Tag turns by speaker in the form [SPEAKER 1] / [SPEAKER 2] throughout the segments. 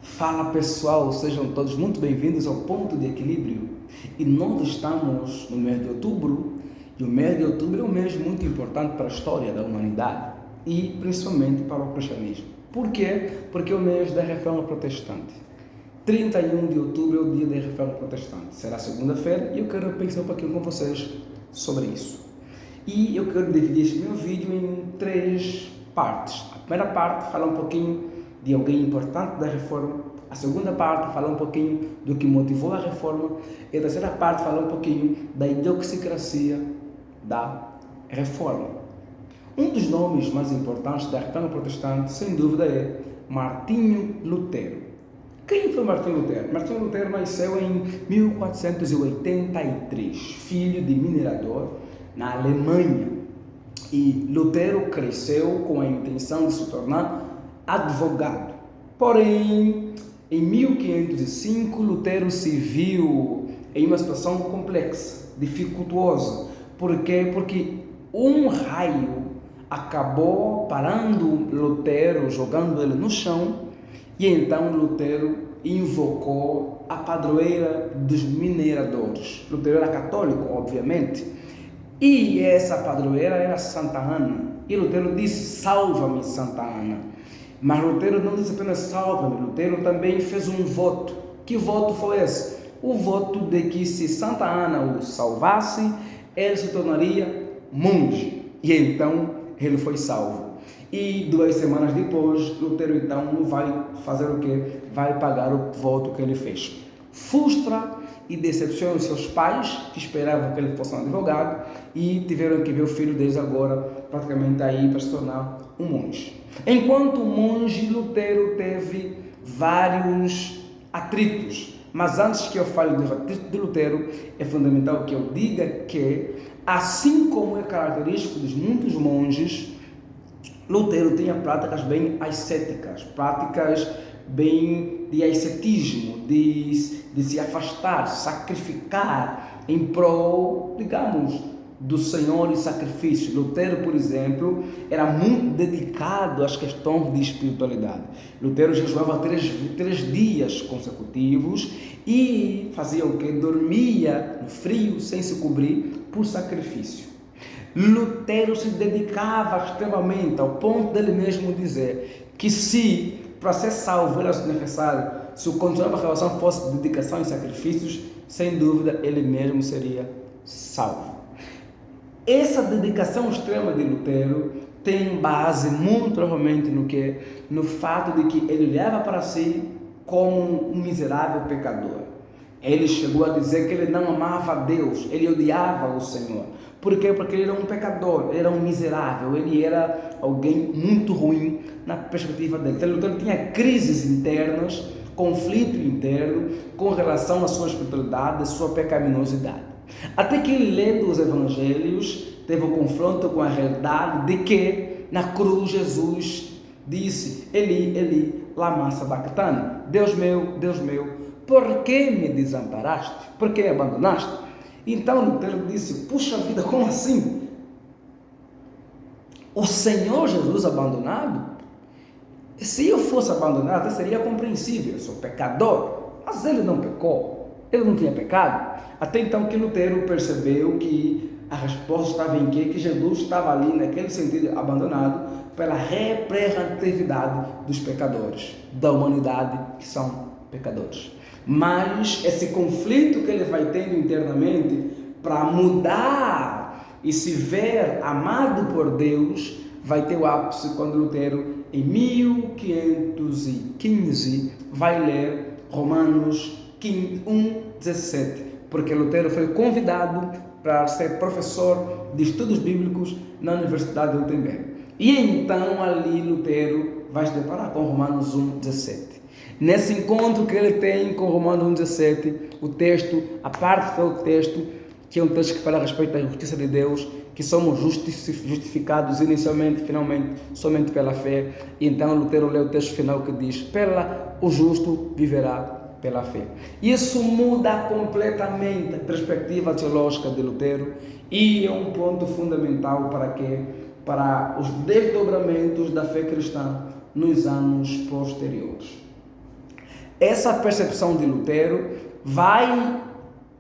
[SPEAKER 1] Fala pessoal, sejam todos muito bem-vindos ao Ponto de Equilíbrio. E nós estamos no mês de outubro, e o mês de outubro é um mês muito importante para a história da humanidade e principalmente para o cristianismo. Por quê? Porque é o mês da Reforma Protestante. 31 de outubro é o dia da Reforma Protestante. Será segunda-feira e eu quero pensar um pouquinho com vocês sobre isso. E eu quero dividir este meu vídeo em 3 partes. A primeira parte fala um pouquinho de alguém importante da reforma, a segunda parte fala um pouquinho do que motivou a reforma e a terceira parte fala um pouquinho da idiosincrasia da reforma. Um dos nomes mais importantes da reforma protestante, sem dúvida, é Martinho Lutero. Quem foi Martinho Lutero? Martinho Lutero nasceu em 1483, filho de minerador na Alemanha. E Lutero cresceu com a intenção de se tornar advogado. Porém, em 1505, Lutero se viu em uma situação complexa, dificultuosa. Por quê? Porque um raio acabou parando Lutero, jogando ele no chão, e então Lutero invocou a padroeira dos mineradores. Lutero era católico, obviamente, e essa padroeira era Santa Ana. E Lutero disse: salva-me, Santa Ana. Mas Lutero não disse apenas salva-me, Lutero também fez um voto. Que voto foi esse? O voto de que se Santa Ana o salvasse, ele se tornaria monge. E então ele foi salvo. E 2 semanas depois, Lutero então vai fazer o quê? Vai pagar o voto que ele fez. Frustra e decepciona os seus pais, que esperavam que ele fosse um advogado, e tiveram que ver o filho deles agora praticamente aí para se tornar um monge. Enquanto monge, Lutero teve vários atritos, mas antes que eu fale do atrito de Lutero, é fundamental que eu diga que, assim como é característico dos muitos monges, Lutero tinha práticas bem ascéticas, práticas bem de ascetismo, de se afastar, sacrificar em prol, digamos, do Senhor e sacrifício. Lutero, por exemplo, era muito dedicado às questões de espiritualidade. Lutero jejuava 3 dias consecutivos e fazia o que? Dormia no frio, sem se cobrir, por sacrifício. Lutero se dedicava extremamente, ao ponto dele mesmo dizer que se para ser salvo era necessário, se continuar a relação fosse dedicação e sacrifícios, sem dúvida ele mesmo seria salvo. Essa dedicação extrema de Lutero tem base muito provavelmente no fato de que ele olhava para si como um miserável pecador. Ele chegou a dizer que ele não amava a Deus, ele odiava o Senhor. Por quê? Porque ele era um pecador, ele era um miserável, ele era alguém muito ruim na perspectiva dele. Então, Lutero tinha crises internas, conflito interno com relação à sua espiritualidade, à sua pecaminosidade. Até que ele, lendo os evangelhos, teve o confronto com a realidade de que na cruz Jesus disse: Eli, Eli, lama sabachthani, Deus meu, por que me desamparaste? Por que abandonaste? Então Lutero disse: puxa vida, como assim? O Senhor Jesus abandonado? Se eu fosse abandonado, até seria compreensível, eu sou pecador, mas ele não pecou, ele não tinha pecado. Até então que Lutero percebeu que a resposta estava em quê? Que Jesus estava ali, naquele sentido, abandonado pela representatividade dos pecadores, da humanidade que são pecadores. Mas esse conflito que ele vai tendo internamente para mudar e se ver amado por Deus, vai ter o ápice quando Lutero, em 1515, vai ler Romanos 1:17, porque Lutero foi convidado para ser professor de estudos bíblicos na Universidade de Wittenberg. E então ali Lutero vai se deparar com Romanos 1:17. Nesse encontro que ele tem com Romanos 1:17, o texto, a parte do texto, que é um texto que fala a respeito da justiça de Deus, que somos justificados inicialmente, finalmente, somente pela fé. E então Lutero lê o texto final que diz: o justo viverá pela fé. Isso muda completamente a perspectiva teológica de Lutero e é um ponto fundamental para os desdobramentos da fé cristã nos anos posteriores. Essa percepção de Lutero vai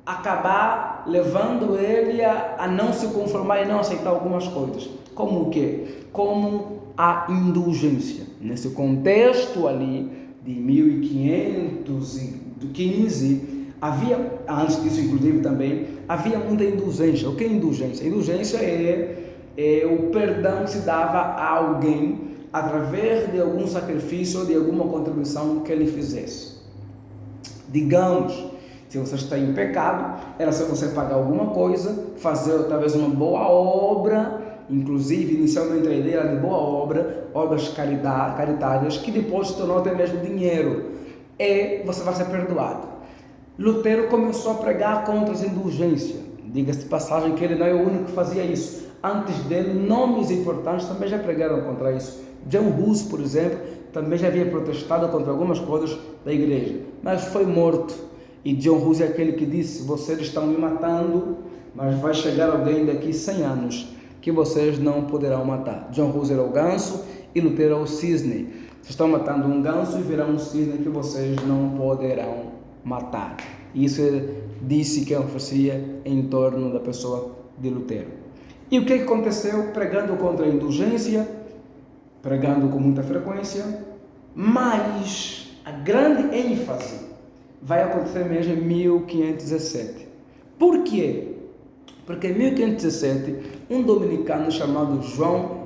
[SPEAKER 1] acabar levando ele a não se conformar e não aceitar algumas coisas. Como o quê? Como a indulgência. Nesse contexto ali de 1515, havia, antes disso inclusive também, havia muita indulgência. O que é indulgência? Indulgência é o perdão que se dava a alguém através de algum sacrifício ou de alguma contribuição que ele fizesse. Digamos, se você está em pecado, era só você pagar alguma coisa, fazer talvez uma boa obra, inclusive inicialmente a ideia era de boa obra, obras caritárias, que depois se tornou até mesmo dinheiro, e você vai ser perdoado. Lutero começou a pregar contra as indulgências. Diga-se de passagem que ele não é o único que fazia isso. Antes dele, nomes importantes também já pregaram contra isso. John Hus, por exemplo, também já havia protestado contra algumas coisas da igreja, mas foi morto. E John Hus é aquele que disse: vocês estão me matando, mas vai chegar alguém daqui 100 anos que vocês não poderão matar. John Hus era o ganso e Lutero era o cisne. Vocês estão matando um ganso e virá um cisne que vocês não poderão matar. Isso disse que oferecia em torno da pessoa de Lutero. E o que aconteceu? Pregando contra a indulgência, pregando com muita frequência, mas a grande ênfase vai acontecer mesmo em 1517. Por quê? Porque em 1517, um dominicano chamado João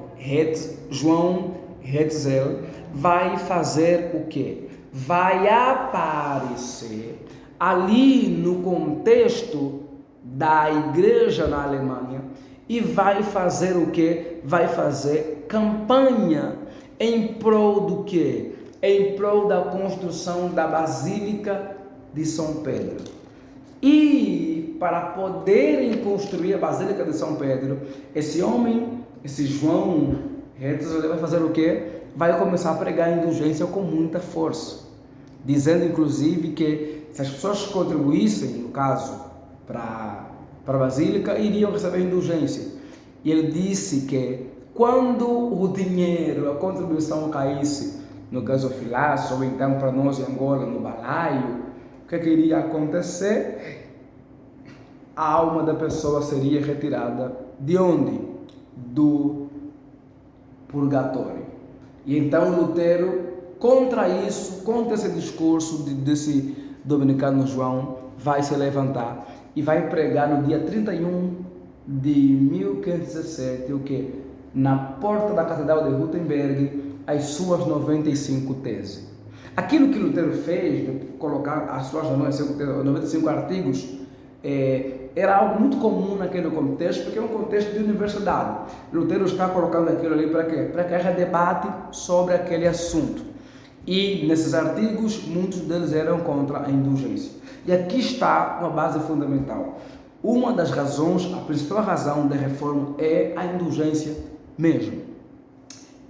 [SPEAKER 1] Hetzel vai fazer o quê? Vai aparecer ali no contexto da igreja na Alemanha e vai fazer o quê? Vai fazer campanha em prol do quê? Em prol da construção da Basílica de São Pedro. E para poderem construir a Basílica de São Pedro, esse homem, esse João Hetzel, vai fazer o quê? Vai começar a pregar a indulgência com muita força, dizendo inclusive que se as pessoas contribuíssem, no caso, para a Basílica, iriam receber indulgência. E ele disse que quando o dinheiro, a contribuição caísse no gasofilaço, ou então para nós em Angola, no balaio, o que iria acontecer? A alma da pessoa seria retirada de onde? Do purgatório. E então Lutero, contra isso, contra esse discurso desse dominicano João, vai se levantar e vai pregar no dia 31 de 1517, o que? Na porta da Catedral de Wittenberg, as suas 95 teses. Aquilo que Lutero fez, de colocar as suas 95 artigos, era algo muito comum naquele contexto, porque é um contexto de universidade. Lutero está colocando aquilo ali para quê? Para que haja debate sobre aquele assunto. E nesses artigos, muitos deles eram contra a indulgência. E aqui está uma base fundamental. Uma das razões, a principal razão da reforma é a indulgência mesmo.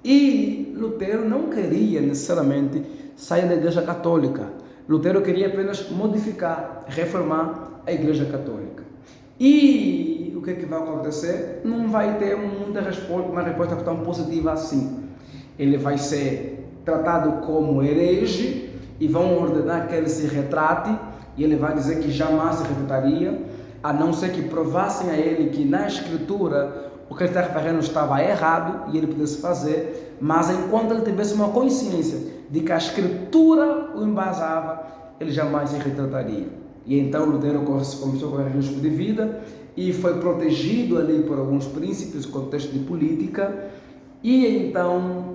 [SPEAKER 1] E Lutero não queria necessariamente sair da Igreja Católica. Lutero queria apenas modificar, reformar a Igreja Católica. E o que vai acontecer? Não vai ter uma resposta tão positiva assim. Ele vai ser tratado como herege e vão ordenar que ele se retrate, e ele vai dizer que jamais se retrataria, a não ser que provassem a ele que na Escritura o que ele estava fazendo estava errado e ele pudesse fazer, mas enquanto ele tivesse uma consciência de que a Escritura o embasava, ele jamais se retrataria. E então Lutero começou a correr risco de vida e foi protegido ali por alguns princípios, contexto de política, e então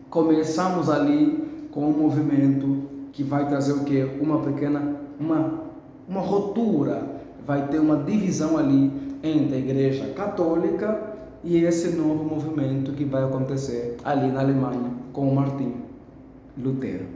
[SPEAKER 1] começamos ali com um movimento que vai trazer o quê? Uma ruptura, vai ter uma divisão ali entre a Igreja Católica e esse novo movimento que vai acontecer ali na Alemanha com o Martinho Lutero.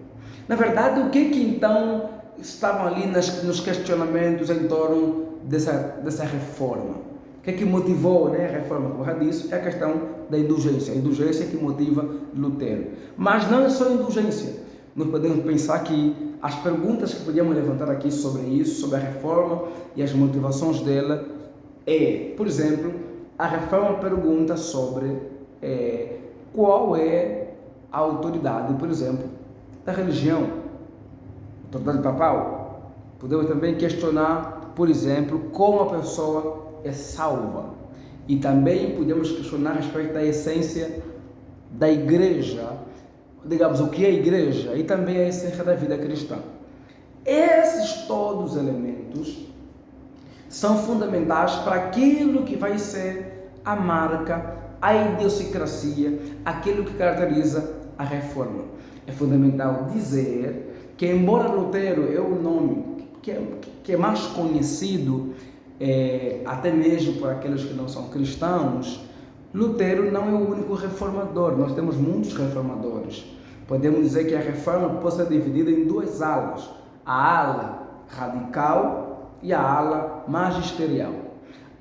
[SPEAKER 1] Na verdade, o que então estavam ali nos questionamentos em torno dessa reforma? O que motivou, a reforma, como já disse, é a questão da indulgência. A indulgência que motiva Lutero. Mas não é só a indulgência. Nós podemos pensar que as perguntas que podíamos levantar aqui sobre isso, sobre a reforma e as motivações dela, por exemplo, a reforma pergunta sobre qual é a autoridade, por exemplo, da religião. autoridade papal. Podemos também questionar, por exemplo, como a pessoa é salva. E também podemos questionar a respeito da essência da igreja, digamos, o que é a igreja e também a essência da vida cristã. Esses todos os elementos são fundamentais para aquilo que vai ser a marca, a idiosincrasia, aquilo que caracteriza a reforma. É fundamental dizer que, embora Lutero é o nome que é mais conhecido, até mesmo por aqueles que não são cristãos, Lutero não é o único reformador. Nós temos muitos reformadores. Podemos dizer que a reforma pode ser dividida em duas alas: a ala radical e a ala magisterial.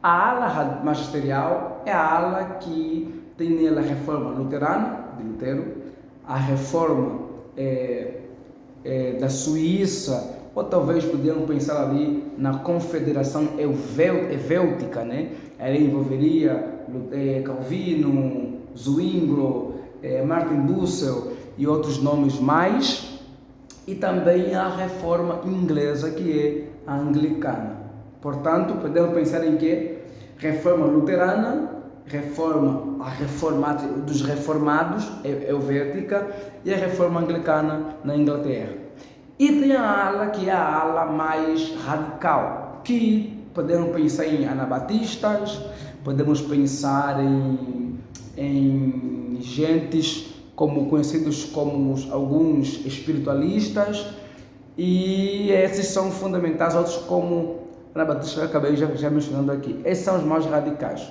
[SPEAKER 1] A ala magisterial é a ala que tem nela a reforma luterana, de Lutero, a reforma da Suíça, ou talvez podíamos pensar ali na Confederação Helvética, né? Ela envolveria Calvino, Zwingli, Martin Bucer e outros nomes mais, e também a reforma inglesa, que é a anglicana. Portanto, podemos pensar em que reforma luterana, a reforma dos reformados, helvética, e a reforma anglicana na Inglaterra. E tem a ala que é a ala mais radical, que podemos pensar em anabatistas, podemos pensar em gentes conhecidos como alguns espiritualistas, e esses são fundamentais, outros como anabatistas que eu acabei já mencionando aqui. Esses são os mais radicais.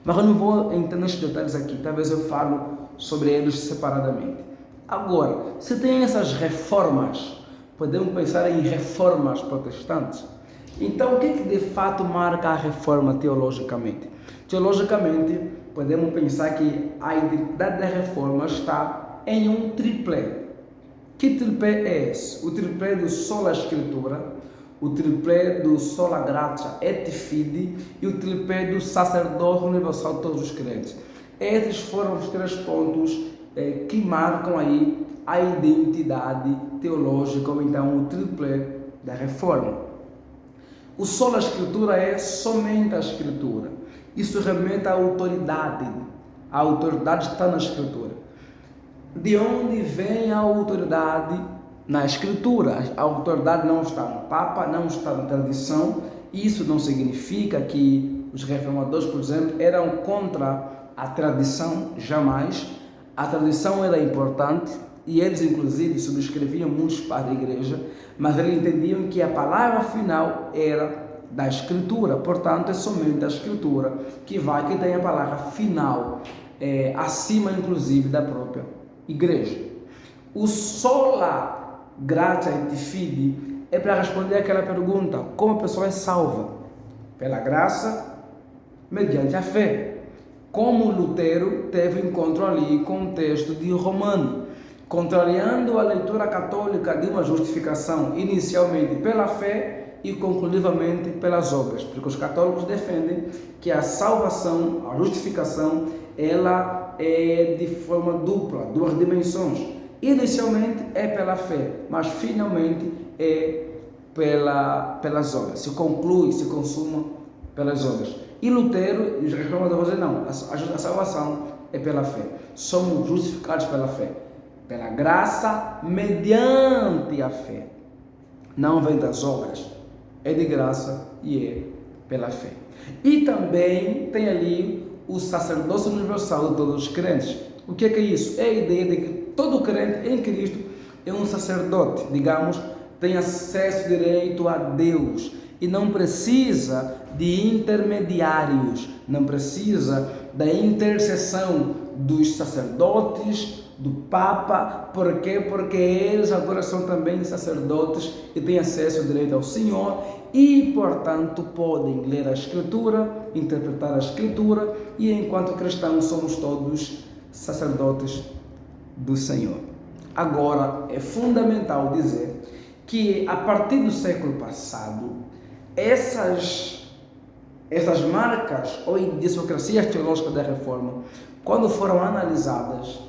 [SPEAKER 1] Mas eu não vou entrar nesses detalhes aqui, talvez eu falo sobre eles separadamente. Agora, se tem essas reformas, podemos pensar em reformas protestantes. Então, o que de fato marca a reforma teologicamente? Teologicamente, podemos pensar que a identidade da reforma está em um tripé. Que tripé é esse? O tripé do sola Escritura, o tripé do sola gratia et fide e o tripé do sacerdócio universal de todos os crentes. Esses foram os três pontos que marcam aí a identidade teológica, ou então o tripé da reforma. O sola Escritura é somente a Escritura. Isso remete à autoridade. A autoridade está na Escritura. De onde vem a autoridade? Na Escritura. A autoridade não está no Papa, não está na tradição. Isso não significa que os reformadores, por exemplo, eram contra a tradição, jamais. A tradição era importante e eles, inclusive, subscreviam muitos para a igreja, mas eles entendiam que a palavra final era da Escritura. Portanto, é somente a Escritura que tem a palavra final, acima, inclusive, da própria igreja. O sola gratia et fide é para responder aquela pergunta: como a pessoa é salva? Pela graça, mediante a fé. Como Lutero teve encontro ali com o texto de Romano, contrariando a leitura católica de uma justificação inicialmente pela fé e conclusivamente pelas obras, porque os católicos defendem que a salvação, a justificação, ela é de forma dupla, duas dimensões. Inicialmente é pela fé, mas finalmente é pelas obras. Se conclui, se consuma pelas obras. E Lutero e os reformadores dizem não, a salvação é pela fé. Somos justificados pela fé, pela graça mediante a fé. Não vem das obras, é de graça e é pela fé. E também tem ali o sacerdócio universal de todos os crentes. O que é isso? É a ideia de que todo crente em Cristo é um sacerdote, digamos, tem acesso direito a Deus e não precisa de intermediários, não precisa da intercessão dos sacerdotes, do Papa. Por quê? Porque eles agora são também sacerdotes e têm acesso direito ao Senhor e, portanto, podem ler a Escritura, interpretar a Escritura, e enquanto cristãos somos todos sacerdotes do Senhor. Agora, é fundamental dizer que a partir do século passado, essas marcas ou idiosincrasias teológicas da Reforma, quando foram analisadas,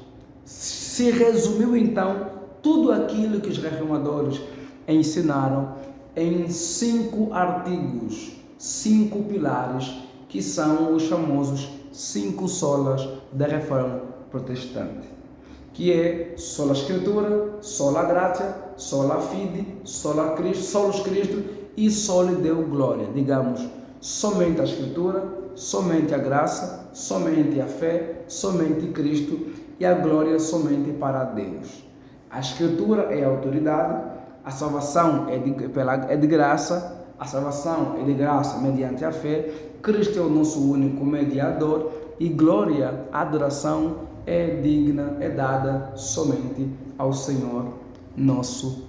[SPEAKER 1] se resumiu então tudo aquilo que os reformadores ensinaram em 5 artigos, 5 pilares, que são os famosos 5 solas da Reforma Protestante, que é sola Escritura, sola Gratia, sola Fide, sola Cristo, solus Cristo e soli Deo Glória. Digamos, somente a Escritura, somente a graça, somente a fé, somente Cristo e a glória somente para Deus. A Escritura é a autoridade, a salvação é de graça, a salvação é de graça mediante a fé, Cristo é o nosso único mediador e glória, adoração é digna, é dada somente ao Senhor nosso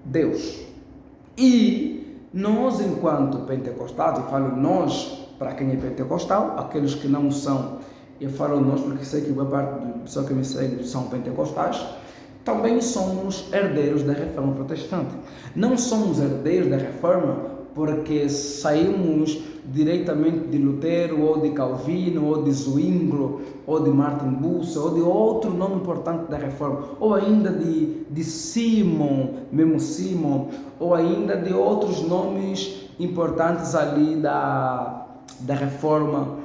[SPEAKER 1] Deus. E nós, enquanto pentecostais, eu falo nós para quem é pentecostal, aqueles que não são, eu falo nós porque sei que boa parte do pessoal que me segue são pentecostais, também somos herdeiros da Reforma Protestante. Não somos herdeiros da Reforma porque saímos diretamente de Lutero, ou de Calvino, ou de Zwinglio, ou de Martin Bucer, ou de outro nome importante da Reforma, ou ainda de Simon, mesmo Simon, ou ainda de outros nomes importantes ali da Reforma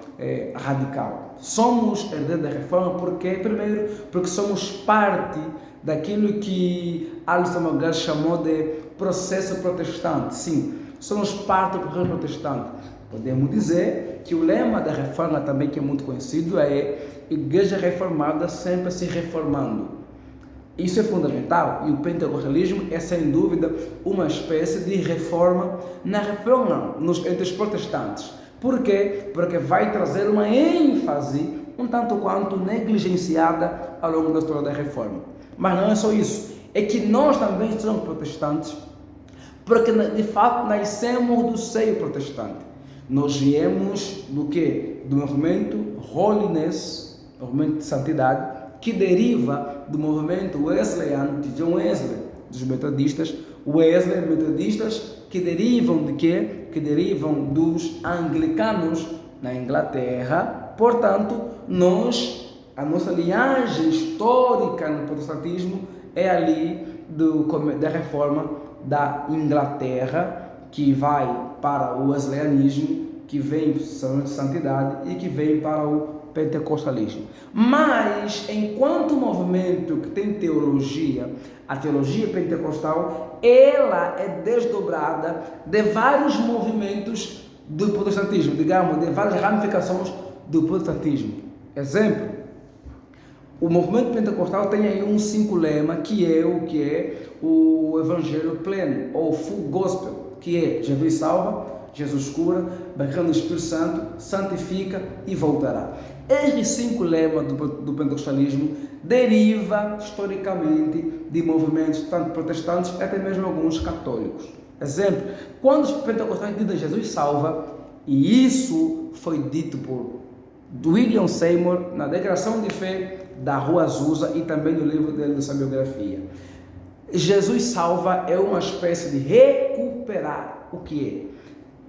[SPEAKER 1] radical. Somos herdeiros da Reforma porque, primeiro, porque somos parte daquilo que Alistair McGrath chamou de processo protestante. Sim, somos parte do processo protestante. Podemos dizer que o lema da Reforma também, que é muito conhecido, é Igreja Reformada sempre se reformando. Isso é fundamental e o pentecostalismo é sem dúvida uma espécie de reforma na reforma entre os protestantes. Por quê? Porque vai trazer uma ênfase um tanto quanto negligenciada ao longo da história da reforma. Mas não é só isso, é que nós também somos protestantes, porque de fato nascemos do seio protestante. Nós viemos do quê? Do movimento Holiness, movimento de santidade, que deriva do movimento wesleyano de John Wesley, dos metodistas, metodistas, que derivam de quê? Que derivam dos anglicanos na Inglaterra. Portanto, a nossa linhagem histórica no protestantismo é ali da reforma da Inglaterra, que vai para o wesleyanismo, que vem para a santidade e que vem para o pentecostalismo. Mas, enquanto movimento que tem teologia, a teologia pentecostal, ela é desdobrada de vários movimentos do protestantismo, digamos, de várias ramificações do protestantismo. Exemplo, o movimento pentecostal tem aí um 5 lema, que é o evangelho pleno, ou full gospel, que é Jesus salva, Jesus cura, batizando no Espírito Santo, santifica e voltará. Esses 5 lemas do pentecostalismo deriva historicamente de movimentos tanto protestantes até mesmo alguns católicos. Exemplo, quando os pentecostais dizem Jesus salva, e isso foi dito por William Seymour na declaração de fé da Rua Azusa e também no livro dele de sua biografia. Jesus salva é uma espécie de recuperar o que é.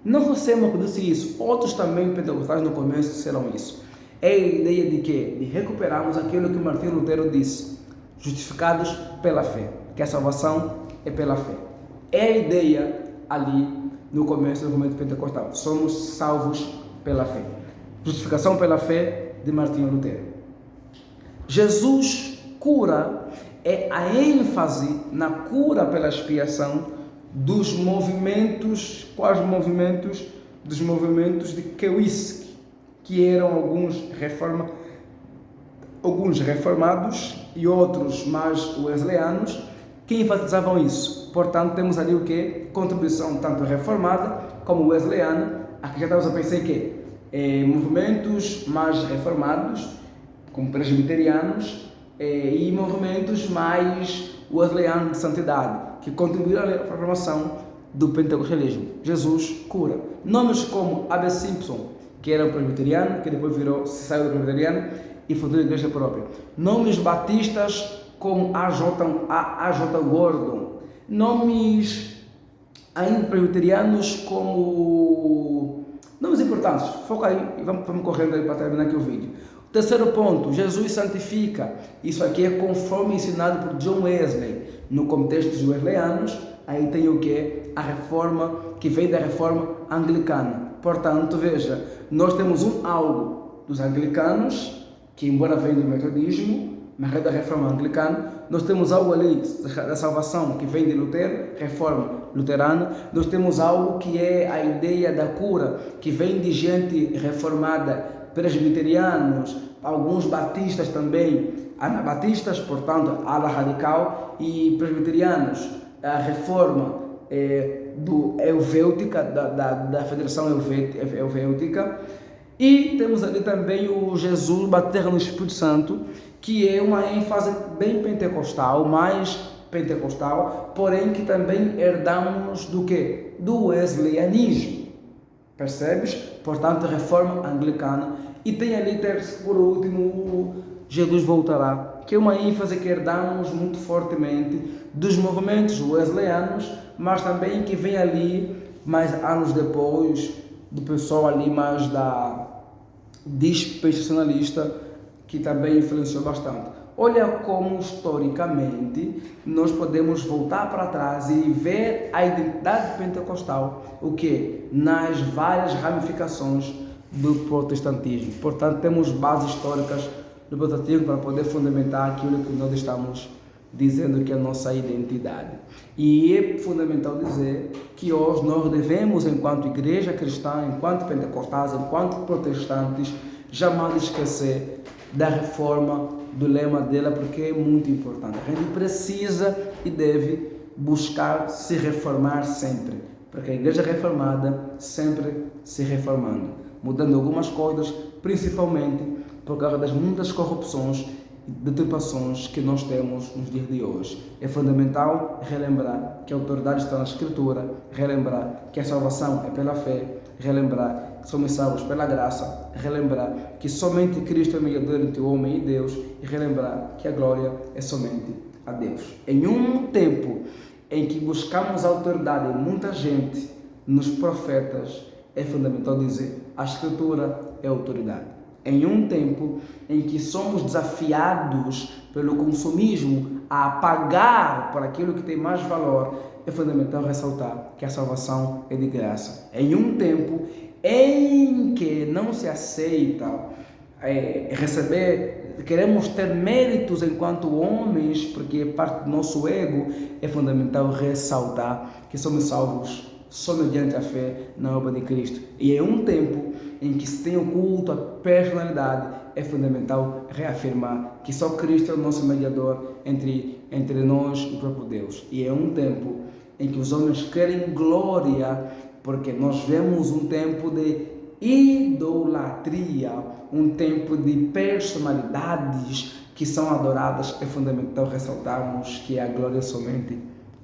[SPEAKER 1] Não só Seymour disse isso, outros também pentecostais no começo disseram isso. É a ideia de quê? De recuperarmos aquilo que Martinho Lutero disse, justificados pela fé, que a salvação é pela fé. É a ideia ali no começo do movimento pentecostal. Somos salvos pela fé. Justificação pela fé de Martinho Lutero. Jesus cura é a ênfase na cura pela expiação dos movimentos, quais movimentos? Dos movimentos de Kewinski, que eram alguns reformados e outros mais wesleyanos, que enfatizavam isso. Portanto, temos ali o que? Contribuição tanto reformada como wesleyana. Aqui já estamos a pensar em quê? Movimentos mais reformados, como presbiterianos, e movimentos mais wesleyanos de santidade, que contribuíram para a formação do pentecostalismo. Jesus cura. Nomes como A.B. Simpson, que era um presbiteriano, que depois saiu do presbiteriano e fundou a igreja própria. Nomes batistas como A.J. Gordon. Nomes ainda presbiterianos como... Nomes importantes. Foca aí e vamos correndo aí para terminar aqui o vídeo. Terceiro ponto, Jesus santifica. Isso aqui é conforme ensinado por John Wesley. No contexto dos wesleyanos, aí tem o que? A reforma que vem da reforma anglicana. Portanto, veja, nós temos algo dos anglicanos, que embora venha do metodismo, mas é da reforma anglicana. Nós temos algo ali da salvação que vem de Lutero, reforma luterana. Nós temos algo que é a ideia da cura, que vem de gente reformada, presbiterianos, alguns batistas também, anabatistas, portanto, ala radical, e presbiterianos, a reforma do Helvética, da Federação Helvética. E temos ali também o Jesus bater no Espírito Santo, que é uma ênfase bem pentecostal, mais pentecostal, porém que também herdamos do quê? Do wesleyanismo. Percebes? Portanto, reforma anglicana. E tem ali, por último, o Jesus voltará, que é uma ênfase que herdamos muito fortemente dos movimentos wesleyanos, mas também que vem ali, mais anos depois, do pessoal ali mais da dispensacionalista, que também influenciou bastante. Olha como historicamente nós podemos voltar para trás e ver a identidade pentecostal, o que? Nas várias ramificações do protestantismo. Portanto, temos bases históricas do protestantismo para poder fundamentar aquilo que nós estamos dizendo que é a nossa identidade. E é fundamental dizer que hoje nós devemos, enquanto igreja cristã, enquanto pentecostais, enquanto protestantes, jamais esquecer da reforma, do lema dela, porque é muito importante. A gente precisa e deve buscar se reformar sempre, porque a igreja reformada sempre se reformando, mudando algumas coisas, principalmente por causa das muitas corrupções e deturpações que nós temos nos dias de hoje. É fundamental relembrar que a autoridade está na Escritura, relembrar que a salvação é pela fé, relembrar que somos salvos pela graça, relembrar que somente Cristo é mediador entre o homem e Deus, e relembrar que a glória é somente a Deus. Em um tempo em que buscamos autoridade em muita gente, nos profetas, é fundamental dizer: a Escritura é autoridade. Em um tempo em que somos desafiados pelo consumismo a pagar por aquilo que tem mais valor, é fundamental ressaltar que a salvação é de graça. Em um tempo em que não se aceita queremos ter méritos enquanto homens, porque é parte do nosso ego, é fundamental ressaltar que somos salvos só mediante a fé na obra de Cristo. E em um tempo em que se tem o culto à personalidade, é fundamental reafirmar que só Cristo é o nosso mediador entre nós e o próprio Deus. E é um tempo em que os homens querem glória, porque nós vemos um tempo de idolatria, um tempo de personalidades que são adoradas. É fundamental ressaltarmos que a glória é somente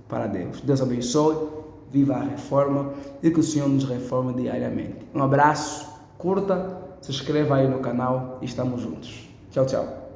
[SPEAKER 1] para Deus. Deus abençoe, viva a reforma e que o Senhor nos reforme diariamente. Um abraço, curta, se inscreva aí no canal e estamos juntos. Tchau, tchau.